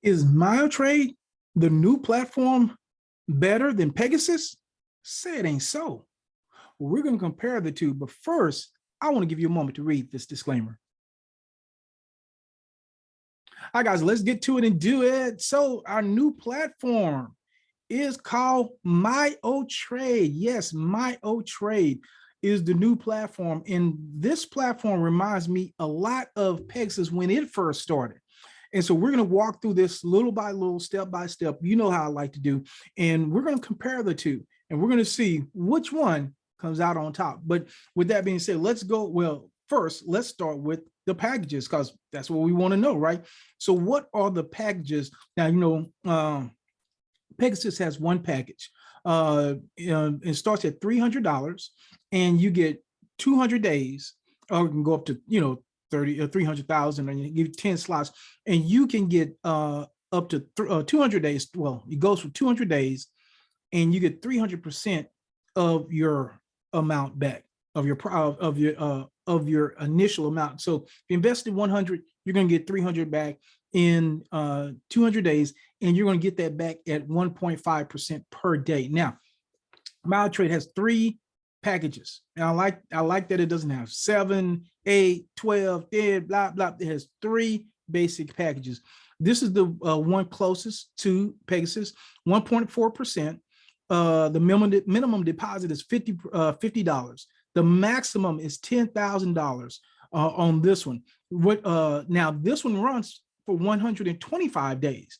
Is Myotrade, the new platform, better than Pegasus? Say it ain't so. Well, we're going to compare the two, but first, I want to give you a moment to read this disclaimer. All right, guys, let's get to it and do it. So our new platform is called Myotrade. Yes, Myotrade is the new platform. And this platform reminds me a lot of Pegasus when it first started. And so we're going to walk through this little by little, step by step. You know how I like to do. And we're going to compare the two. And we're going to see which one comes out on top. But with that being said, let's go. Well, first, let's start with the packages, because that's what we want to know, right? So what are the packages? Now, Pegasus has one package. It starts at $300 and you get 200 days, or it can go up to, 30 or 300,000, and you give 10 slots, and you can get up to 200 days. Well, it goes for 200 days and you get 300% of your amount back, of your initial amount. So if you invested 100, you're going to get 300 back in 200 days, and you're going to get that back at 1.5% per day. Now, Myotrade has 3 packages, and I like that it doesn't have 7, 8, 12, 10, blah blah. It has 3 basic packages. This is the one closest to Pegasus, 1.4%. The minimum deposit is $50. The maximum is $10,000 on this one. Now this one runs for 125 days,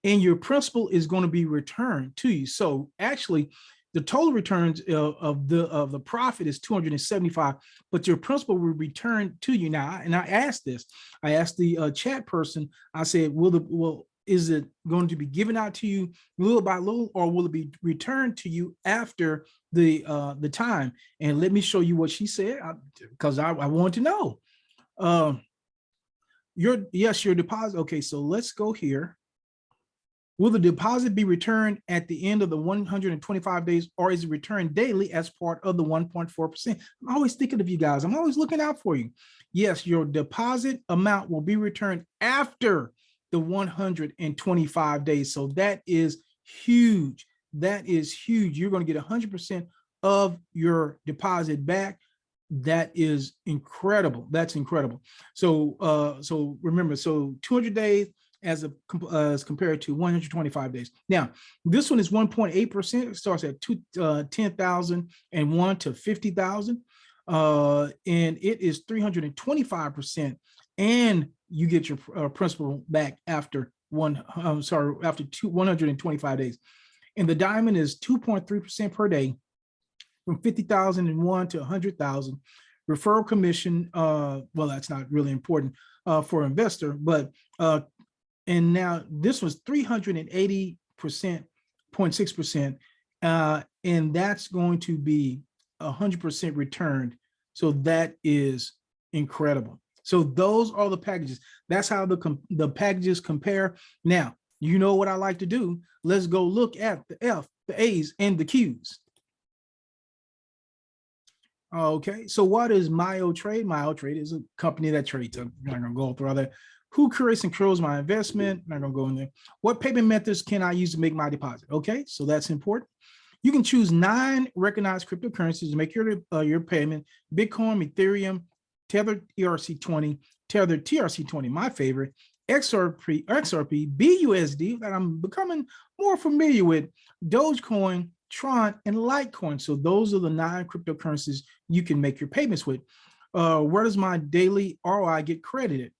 and your principal is going to be returned to you. So actually, the total returns of the profit is 275, but your principal will return to you. Now, and I asked the chat person, I said, is it going to be given out to you little by little, or will it be returned to you after the time? And let me show you what she said, because I want to know. Your deposit. Okay, so let's go here. Will the deposit be returned at the end of the 125 days, or is it returned daily as part of the 1.4%? I'm always thinking of you guys. I'm always looking out for you. Yes, your deposit amount will be returned after the 125 days. So that is huge. That is huge. You're going to get 100% of your deposit back. That is incredible. That's incredible. So remember, so 200 days as compared to 125 days. Now, this one is 1.8%. It starts at 10,001 to 50,000, and it is 325%, and you get your principal back after 125 days. And the diamond is 2.3% per day, from 50,001 to 100,000. Referral commission, well, that's not really important for an investor, but and now this was 380.6%, and that's going to be 100% returned. So that is incredible. So those are the packages. That's how the packages compare. Now, you know what I like to do. Let's go look at the F, the A's, and the Q's. Okay, so what is Myotrade? Myotrade is a company that trades. I'm not going to go through all that. Who curates and controls my investment? I'm not going to go in there. What payment methods can I use to make my deposit? Okay, so that's important. You can choose 9 recognized cryptocurrencies to make your payment: Bitcoin, Ethereum, Tethered ERC20, Tethered TRC20, my favorite, XRP, BUSD, that I'm becoming more familiar with, Dogecoin, Tron, and Litecoin. So those are the 9 cryptocurrencies you can make your payments with. Where does my daily ROI get credited?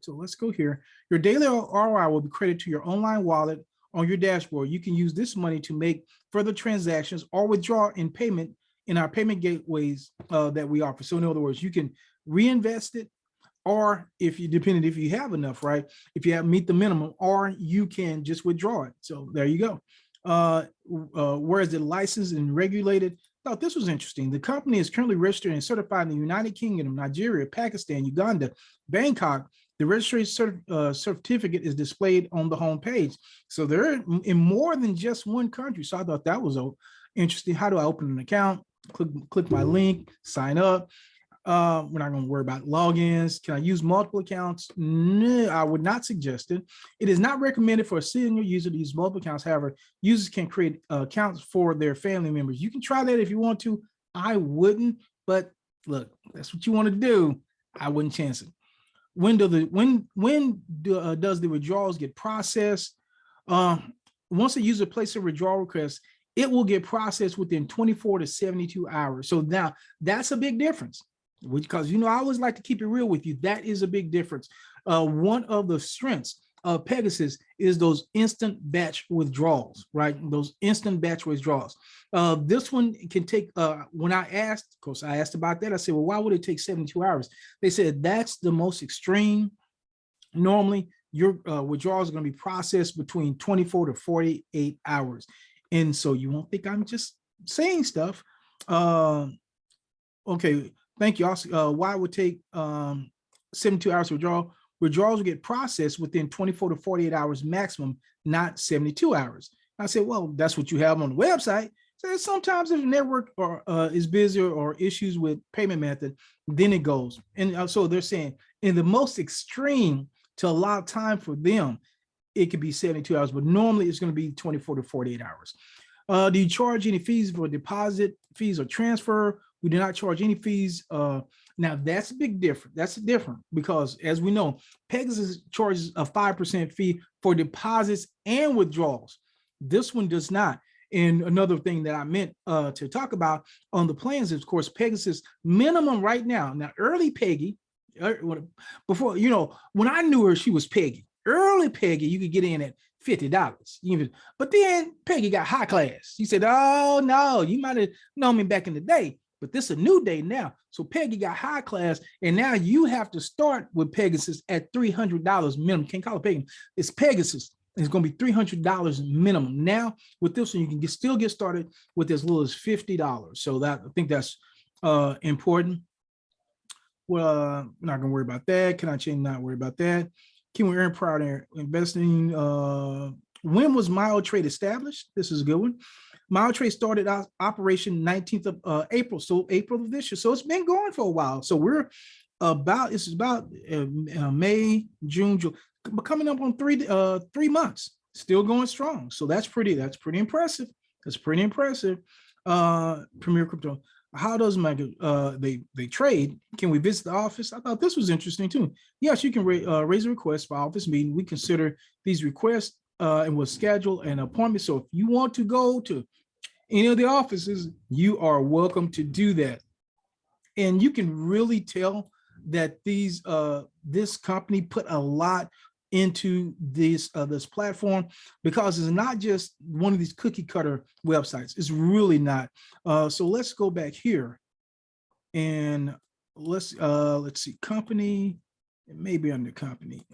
So let's go here. Your daily ROI will be credited to your online wallet on your dashboard. You can use this money to make further transactions or withdraw in payment in our payment gateways that we offer. So in other words, you can reinvest it, or if you have enough, right? If you meet the minimum, or you can just withdraw it. So there you go. Where is it licensed and regulated? I thought this was interesting. The company is currently registered and certified in the United Kingdom, Nigeria, Pakistan, Uganda, Bangkok. The registration certificate is displayed on the home page. So they're in more than just one country. So I thought that was interesting. How do I open an account? Click my link, sign up. We're not going to worry about logins. Can I use multiple accounts? No, I would not suggest it. It is not recommended for a single user to use multiple accounts. However, users can create accounts for their family members. You can try that if you want to. I wouldn't, but look, that's what you want to do. I wouldn't chance it. When does the withdrawals get processed? Once a user places a withdrawal request, it will get processed within 24 to 72 hours. So now that's a big difference, because I always like to keep it real with you. That is a big difference. One of the strengths of Pegasus is those instant batch withdrawals, right? Those instant batch withdrawals. This one can take, when I asked, of course, I asked about that. I said, well, why would it take 72 hours? They said that's the most extreme. Normally, your withdrawals are going to be processed between 24 to 48 hours. And so you won't think I'm just saying stuff. Okay, thank you. Also, why it would take 72 hours to withdraw? Withdrawals will get processed within 24 to 48 hours maximum, not 72 hours. I said, well, that's what you have on the website. So sometimes if the network is busy or issues with payment method, then it goes. And so they're saying in the most extreme, to allow time for them, it could be 72 hours, but normally it's going to be 24 to 48 hours. Do you charge any fees for deposit fees or transfer? We do not charge any fees. Now that's a big difference. That's different because, as we know, Pegasus charges a 5% fee for deposits and withdrawals. This one does not. And another thing that I meant to talk about on the plans is, of course, Pegasus minimum right now. Now, early Peggy, before, when I knew her, she was Peggy. Early Peggy, you could get in at $50. But then Peggy got high class. She said, oh, no, you might have known me back in the day, but this is a new day now. So Peggy got high class, and now you have to start with Pegasus at $300 minimum. Can't call it Peggy. It's Pegasus. It's going to be $300 minimum. Now, with this one, you can still get started with as little as $50. So I think that's important. Well, I'm not going to worry about that. Can I change? Not worry about that. Can we earn prior to investing? When was Myotrade established? This is a good one. Myotrade started operation 19th of April, so April of this year. So it's been going for a while. So this is about May, June, July, coming up on 3 months, still going strong. So that's pretty impressive. That's pretty impressive. Premier Crypto. How does they trade? Can we visit the office? I thought this was interesting too. Yes, you can raise a request for office meeting. We consider these requests and we'll schedule an appointment. So if you want to go to any of the offices, you are welcome to do that. And you can really tell that this company put a lot into this platform, because it's not just one of these cookie cutter websites. It's really not. So let's go back here and let's see, company. It may be under company.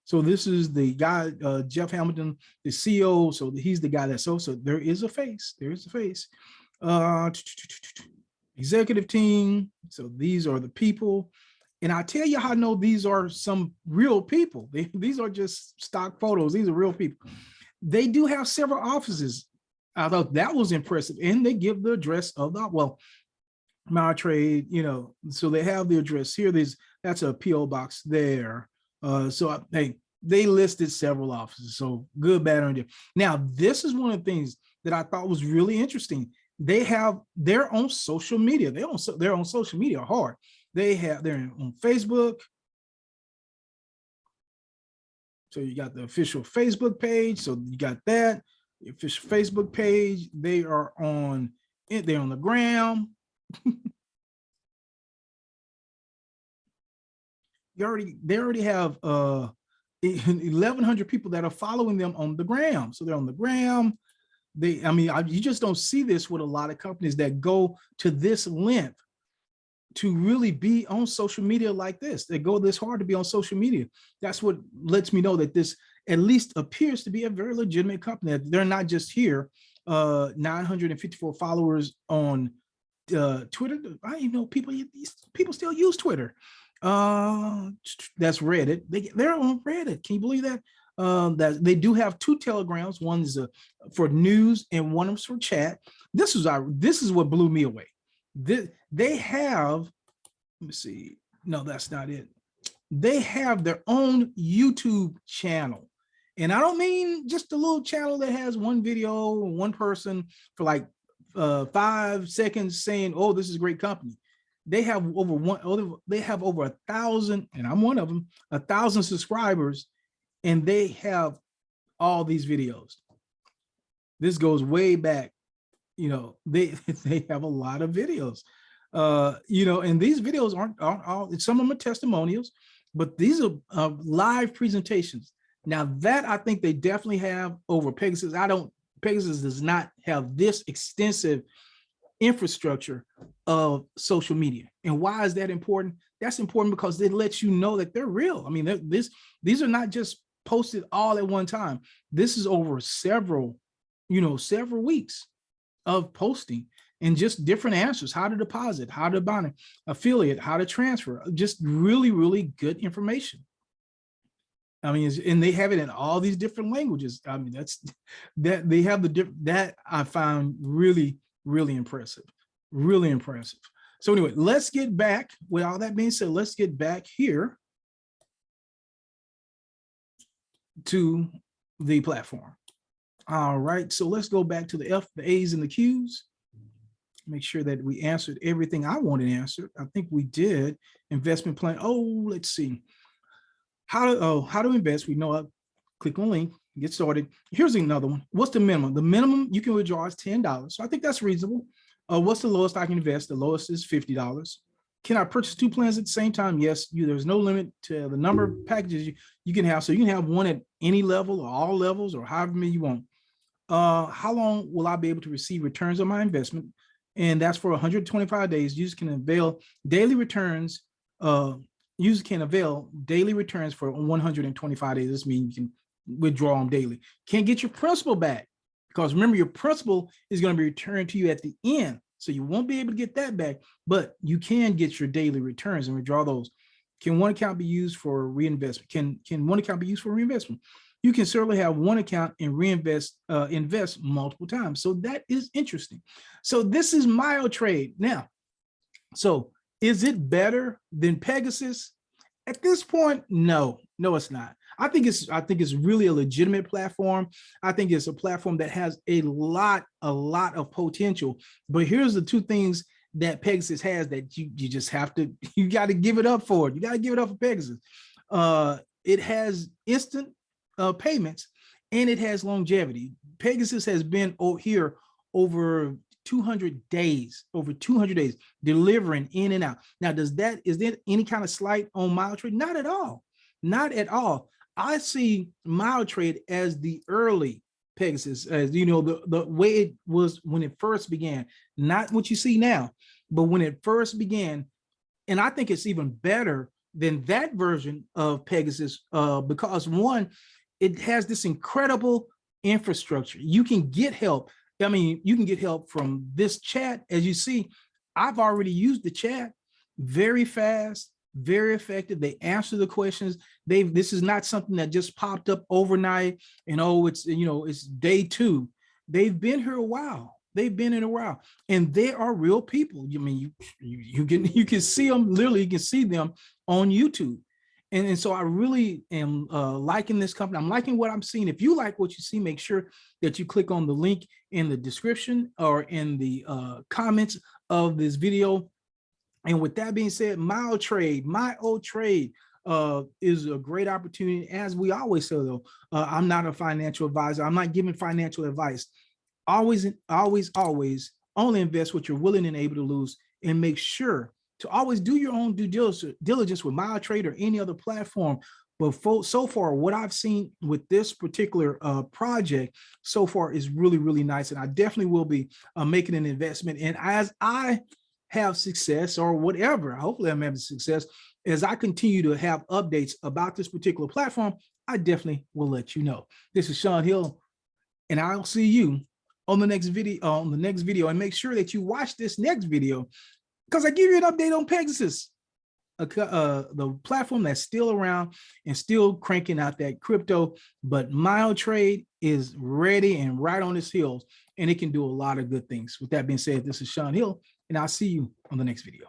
So this is the guy, Jeff Hamilton, the CEO. So he's the guy so there is a face. There is a face. Executive team. So these are the people. And I tell you how I know these are some real people. These are just stock photos. These are real people. They do have several offices. I thought that was impressive. And they give the address of Myotrade, so they have the address here. That's a PO box there. They listed several offices. So good, bad, or indifferent. Now, this is one of the things that I thought was really interesting. They have their own social media. They're on social media hard. They're on Facebook. So you got the official Facebook page. So you got that, the official Facebook page. They're on the gram. They already have 1,100 people that are following them on the gram. So they're on the gram. You just don't see this with a lot of companies that go to this length to really be on social media like this. They go this hard to be on social media. That's what lets me know that this at least appears to be a very legitimate company. They're not just here. 954 followers on Twitter. I didn't know people still use Twitter. That's Reddit. They're on Reddit. Can you believe that? That they do have 2 telegrams. One is for news and one is for chat. This is what blew me away. They have let me see. No, that's not it. They have their own YouTube channel. And I don't mean just a little channel that has one video, one person for like 5 seconds saying, oh, this is a great company. They have over 1,000, and I'm one of them, 1,000 subscribers, and they have all these videos. This goes way back. They have a lot of videos. And these videos aren't all, some of them are testimonials, but these are live presentations. Now that I think they definitely have over Pegasus. Pegasus does not have this extensive infrastructure of social media. And why is that important? That's important because it lets you know that they're real. I mean, these are not just posted all at one time. This is over several weeks of posting and just different answers, how to deposit, how to buy, affiliate, how to transfer, just really, really good information. I mean, and they have it in all these different languages. I mean, they have that I found really, really impressive, really impressive. So anyway, let's get back, with all that being said, let's get back here to the platform. All right, so let's go back to the F, the A's, and the Q's. Make sure that we answered everything I wanted answered. I think we did. Investment plan. Oh, let's see. How to invest. We know. Click on link. Get started. Here's another one. What's the minimum? The minimum you can withdraw is $10. So I think that's reasonable. What's the lowest I can invest? The lowest is $50. Can I purchase 2 plans at the same time? Yes. There's no limit to the number of packages you can have. So you can have one at any level or all levels or however many you want. How long will I be able to receive returns on my investment? And that's for 125 days. Users can avail daily returns. Users can avail daily returns for 125 days. This means you can withdraw them daily. Can't get your principal back because remember, your principal is going to be returned to you at the end. So you won't be able to get that back, but you can get your daily returns and withdraw those. Can one account be used for reinvestment? Can one account be used for reinvestment? You can certainly have one account and invest multiple times. So that is interesting. So this is Myotrade. Now, so is it better than Pegasus? At this point, no, it's not. I think it's really a legitimate platform. I think it's a platform that has a lot of potential. But here's the 2 things that Pegasus has that you just have to, you got to give it up for it. You got to give it up for Pegasus. It has instant payments, and it has longevity. Pegasus has been here over 200 days, delivering in and out. Now, is there any kind of slight on Myotrade? Not at all. Not at all. I see Myotrade as the early Pegasus, as the way it was when it first began, not what you see now, but when it first began. And I think it's even better than that version of Pegasus because one, it has this incredible infrastructure. You can get help. I mean, you can get help from this chat. As you see, I've already used the chat. Very fast, very effective. They answer the questions. This is not something that just popped up overnight and it's day 2. They've been here a while. They've been in a while, and they are real people. I mean, you can see them, literally you can see them on YouTube. And so I really am liking this company. I'm liking what I'm seeing. If you like what you see, make sure that you click on the link in the description or in the comments of this video. And with that being said, Myotrade is a great opportunity. As we always say, though, I'm not a financial advisor. I'm not giving financial advice. Always only invest what you're willing and able to lose, and make sure to always do your own due diligence with Myotrade or any other platform. But so far, what I've seen with this particular project so far is really, really nice. And I definitely will be making an investment. And as I have success or whatever, hopefully I'm having success, as I continue to have updates about this particular platform, I definitely will let you know. This is Sean Hill, and I'll see you on the next video. And make sure that you watch this next video, because I give you an update on Pegasus, the platform that's still around and still cranking out that crypto. But Myotrade is ready and right on its heels, and it can do a lot of good things. With that being said, this is Sean Hill, and I'll see you on the next video.